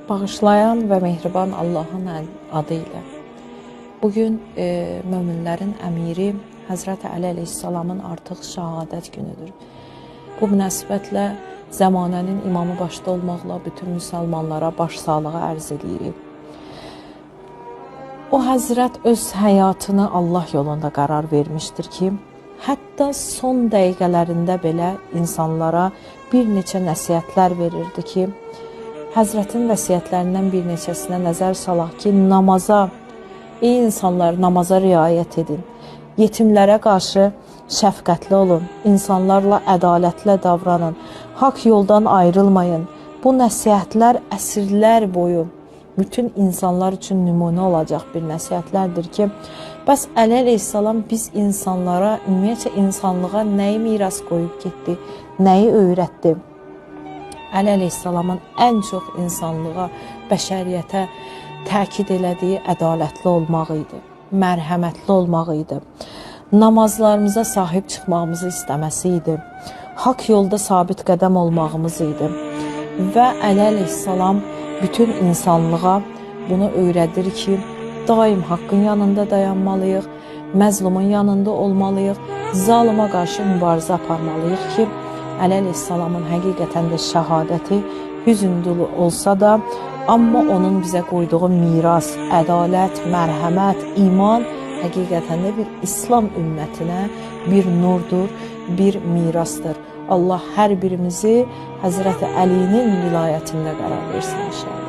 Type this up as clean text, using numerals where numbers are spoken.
Bağışlayan və mehriban Allahın adıyla. Bugün möminlərin əmiri Həzrəti Əli əleyhissalamın artıq şəhadət günüdür. Bu münasibətlə zəmanənin imamı başda olmaqla bütün müsəlmanlara başsağlığı ərz edirik. O Həzrət öz həyatını Allah yolunda qərar vermişdir ki, hətta son dəqiqələrində belə insanlara bir neçə nəsihətlər verirdi ki, Həzrətin vəsiyyətlərindən bir neçəsinə nəzər salaq ki, ey insanlar, namaza riayət edin, yetimlərə qarşı şəfqətli olun, insanlarla ədalətlə davranın, haqq yoldan ayrılmayın. Bu nəsihətlər əsrlər boyu bütün insanlar üçün nümunə olacaq bir nəsihətlərdir ki, bəs Əli əleyhissalam biz insanlara, ümumiyyətlə insanlığa nəyi miras qoyub getdi, nəyi öyrətdi? Əli əleyhissalamın ən çox insanlığa, bəşəriyyətə təkid elədiyi ədalətli olmaq idi, mərhəmətli olmaq idi, namazlarımıza sahib çıxmağımızı istəməsi idi, haqq yolda sabit qədəm olmağımız idi və Əli əleyhissalam bütün insanlığa bunu öyrədir ki, daim haqqın yanında dayanmalıyıq, məzlumun yanında olmalıyıq, zalıma qarşı mübarizə aparmalıyıq ki, Əli əleyhissalamın həqiqətən də şəhadəti hüzn dolu olsa da, amma onun bizə qoyduğu miras, ədalət, mərhəmət, iman həqiqətən də bir İslam ümmətinə bir nurdur, bir mirasdır. Allah hər birimizi Həzrəti Əlinin vilayətində qərar versin inşallah.